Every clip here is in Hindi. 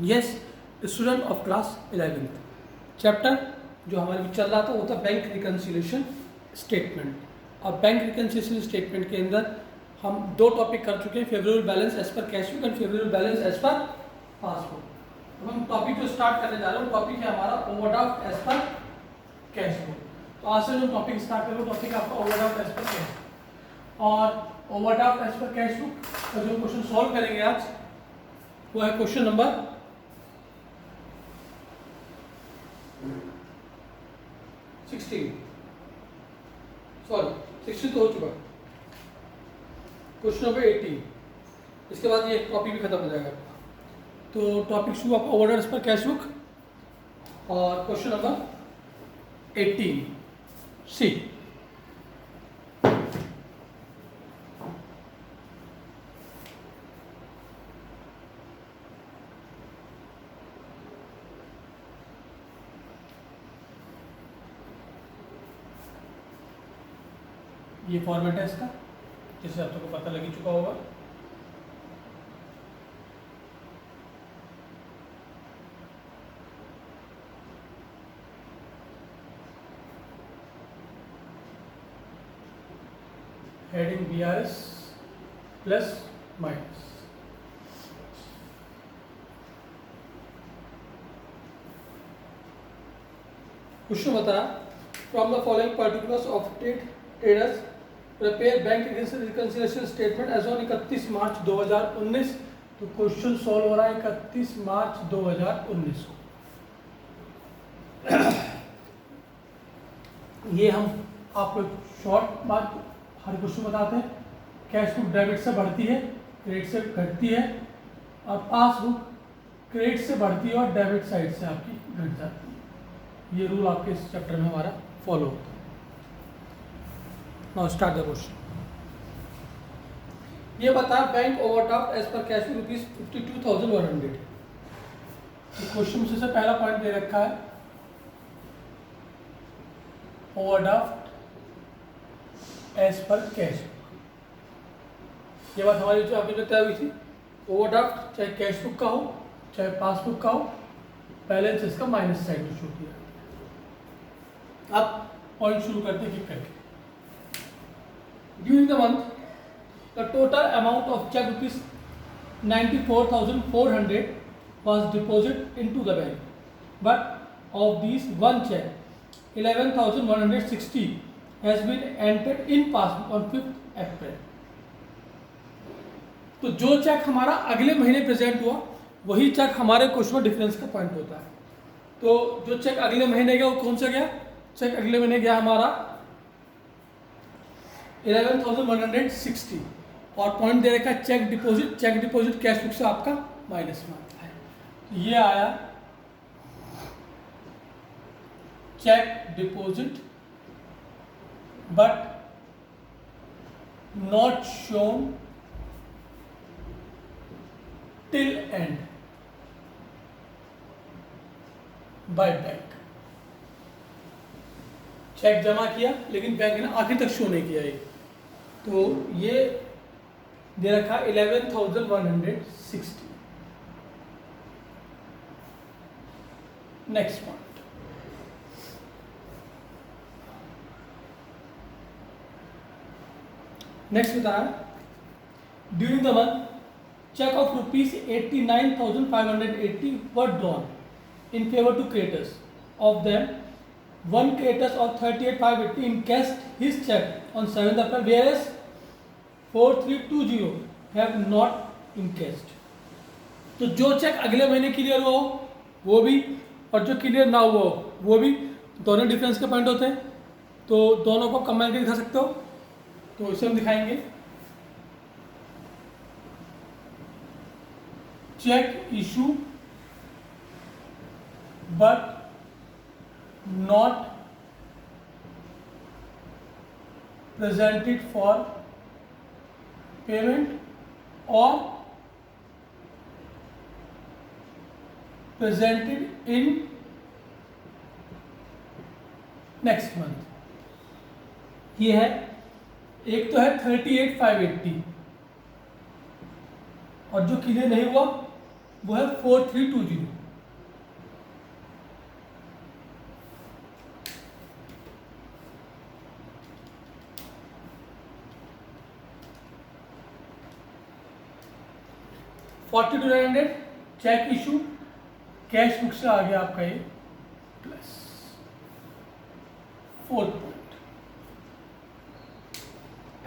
Yes student of class 11th chapter जो हमारे भी चल रहा था वो था बैंक रिकन्सिलेशन स्टेटमेंट। और बैंक रिकन्सिलेशन स्टेटमेंट के अंदर हम दो टॉपिक कर चुके हैं, favourable balance as per cash book and favourable balance as per passbook. अब हम टॉपिक जो स्टार्ट करने जा रहे हैं टॉपिक है हमारा overdraft as per cash book. तो आज से जो टॉपिक स्टार्ट करें टॉपिक है आपका overdraft as per cash book. और overdraft as per cash book का जो क्वेश्चन सॉल्व करेंगे आज वो है क्वेश्चन नंबर 16 तो हो चुका, क्वेश्चन नंबर 18। इसके बाद ये टॉपिक भी खत्म हो जाएगा। तो टॉपिक शुरू आपका ओवरड्राफ्ट पर कैश बुक और क्वेश्चन नंबर 18 सी। ये फॉर्मेट है इसका, जिससे आप सबको पता लग ही चुका होगा। Heading BRS plus minus. Question बता from the following particulars of traders prepare bank reconciliation statement as on 31 March 2019। तो क्वेश्चन सॉल्व हो रहा है 31 मार्च 2019 को। ये हम आपको शॉर्ट बात हर क्वेश्चन बताते हैं। कैश बुक डेबिट से बढ़ती है, क्रेडिट से घटती है, और पासबुक क्रेडिट से बढ़ती है और डेबिट साइड से आपकी घट जाती है। ये रूल आपके इस चैप्टर में हमारा फॉलो होता है। Now start the question. ये बता bank overdraft as per cash book rupees 52,100। Question से पहला पॉइंट दे रखा है overdraft as per cash book. ये बात हमारी जो अभी तय हुई थी, ओवरड्राफ्ट चाहे कैश बुक का हो चाहे पासबुक का हो, बैलेंस इसका माइनस साइड में शो किया। अब पॉइंट शुरू करते हैं करके। During the month the total amount of cheque rupees 94,400 was deposited into the bank, but of these one check 11,160 has been entered in passbook on 5th April। तो जो चेक हमारा अगले महीने प्रेजेंट हुआ वही चेक हमारे क्वेश्चन में डिफरेंस का पॉइंट होता है। तो जो चेक अगले महीने गया वो कौन सा गया? चेक अगले महीने गया हमारा 11,160 और पॉइंट दे रखा है cheque deposit. Cheque deposit cash book से आपका माइनस में आता है। तो ये आया cheque deposit but not shown till end by bank. Cheque जमा किया लेकिन बैंक ने आखिर तक शो नहीं किया है। तो ये दे रखा 11,160। नेक्स्ट पॉइंट, नेक्स्ट बता रहा है during the month cheque of rupees 89,580 were drawn in favour to creditors. Of them one creditor of 38,580 encashed his check on 7th April, whereas 4,320 have not encashed। तो जो चेक अगले महीने क्लियर हुआ हो वो भी और जो क्लियर ना हुआ हो वो भी, दोनों डिफरेंस के पॉइंट होते हैं। तो दोनों को कंबाइन करके दिखा सकते हो। तो इसे हम दिखाएंगे cheque issue but not presented for payment or presented in next month। ये है, एक तो है 38,580 और जो क्लियर नहीं हुआ वो है 4320। $42,900 चेक इशू, कैश बुक से आ गया आपका ये plus. Fourth point,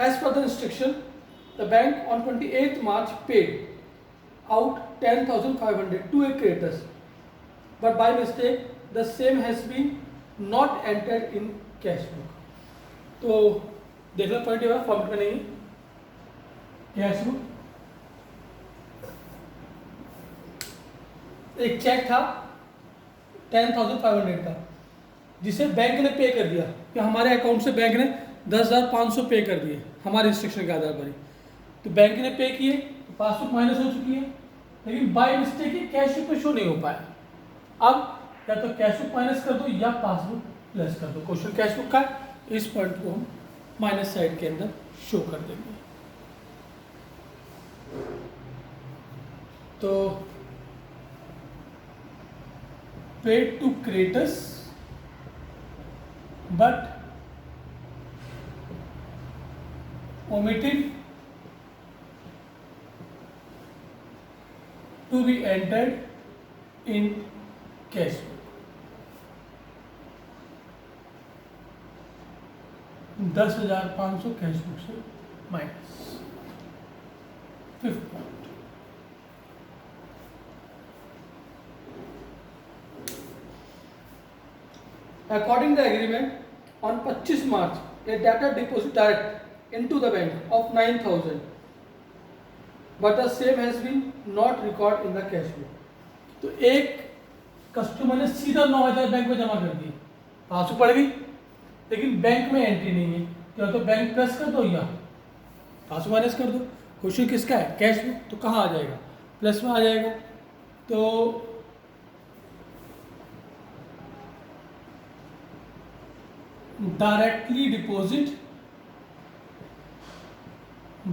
as per the instruction the bank on 28th March paid out 10,500 to a creditors, but by mistake the same has been not entered in cash book. तो देख लो पॉइंट ये फॉर्मेट में नहीं है, कैश बुक एक चेक था 10,500 का जिसे बैंक ने पे कर दिया कि हमारे अकाउंट से बैंक ने 10,500 पे कर दिए हमारे इंस्ट्रक्शन के आधार पर ही। तो बैंक ने पे किए, पासबुक माइनस हो चुकी है, लेकिन by mistake he cash book में शो नहीं हो पाया। अब या तो कैश बुक माइनस कर दो या पासबुक प्लस कर दो। क्वेश्चन कैश बुक का, इस पॉइंट को हम माइनस साइड के अंदर शो कर देंगे। तो paid to creditors but omitted to be entered in cash book। 10,500 cash book से minus. Fifth point, according to the agreement on 25 March a debtor deposit direct into the bank of 9,000 but the same has been not recorded in the cash book। तो एक कस्टमर ने सीधा 9,000 बैंक में जमा कर दिए, पासबुक पड़ गई, लेकिन बैंक में एंट्री नहीं है, या तो बैंक प्लस कर दो या पासबुक माइनस कर दो। क्वेश्चन किसका है, कैश बुक, तो कहाँ आ जाएगा, प्लस में आ जाएगा। तो directly deposit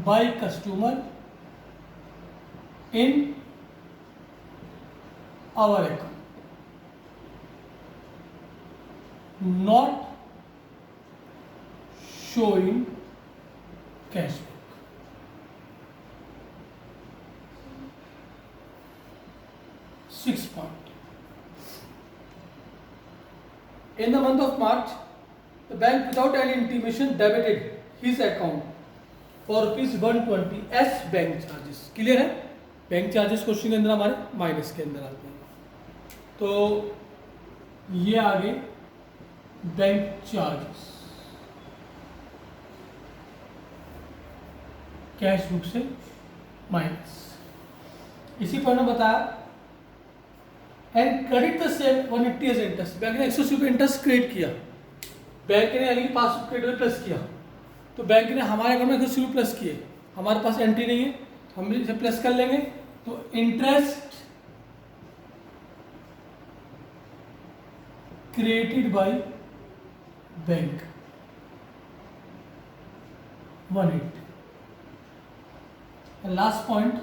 by customer in our account, not showing cash book। Sixth point, in the month of March the bank without any intimation debited his account for ₹120 as bank charges. Clear है, बैंक चार्जेस क्वेश्चन के अंदर हमारे माइनस के अंदर आते हैं। तो ये आगे बैंक चार्जेस कैश बुक से माइनस। इसी पर ने बताया and credit the same 180 as interest. Bank ने 180 रुपये इंटरेस्ट क्रेडिट किया, बैंक ने यानी कि पासबुक क्रेडिट में प्लस किया, तो बैंक ने हमारे अकाउंट में 180 रुपये प्लस किए, हमारे पास एंट्री नहीं है, हम इसे प्लस कर लेंगे। तो interest created by bank 180। Last point,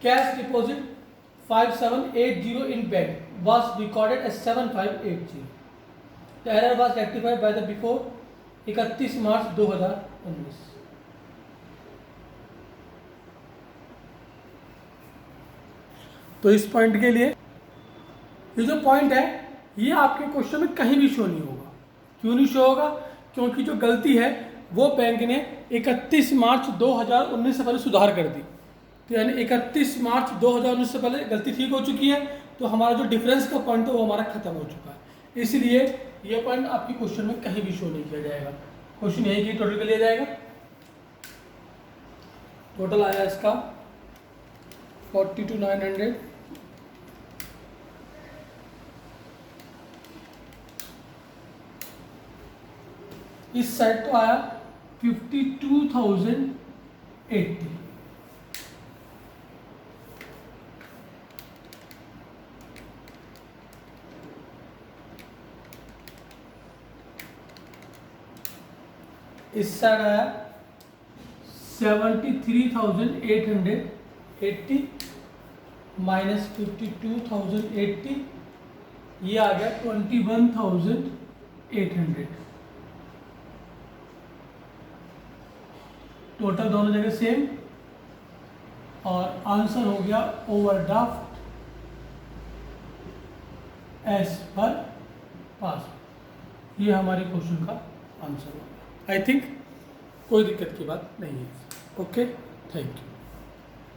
cash deposit 5780 in bank was recorded as 7580। The error was rectified by the before 31 March 2019। तो इस पॉइंट के लिए ये जो पॉइंट है ये आपके क्वेश्चन में कहीं भी शो नहीं होगा। क्यों नहीं शो होगा, क्योंकि जो गलती है वो बैंक ने 31 मार्च 2019 से पहले सुधार कर दी। तो यानी 31 मार्च 2019 से पहले गलती ठीक हो चुकी है, तो हमारा जो डिफरेंस का पॉइंट है वो हमारा खत्म हो चुका है। इसलिए ये पॉइंट आपकी क्वेश्चन में कहीं भी शो नहीं किया जाएगा। क्वेश्चन यही की टोटल के लिए जाएगा। टोटल आया इसका 42,900। इस साइड तो आया 52,080। इस साइड आया 73,880 माइनस 52,080, ये आ गया 21,800। टोटल दोनों जगह सेम, और आंसर हो गया ओवरड्राफ्ट एज पर पास। ये हमारे क्वेश्चन का आंसर होगा। आई थिंक कोई दिक्कत की बात नहीं है। Okay, thank you.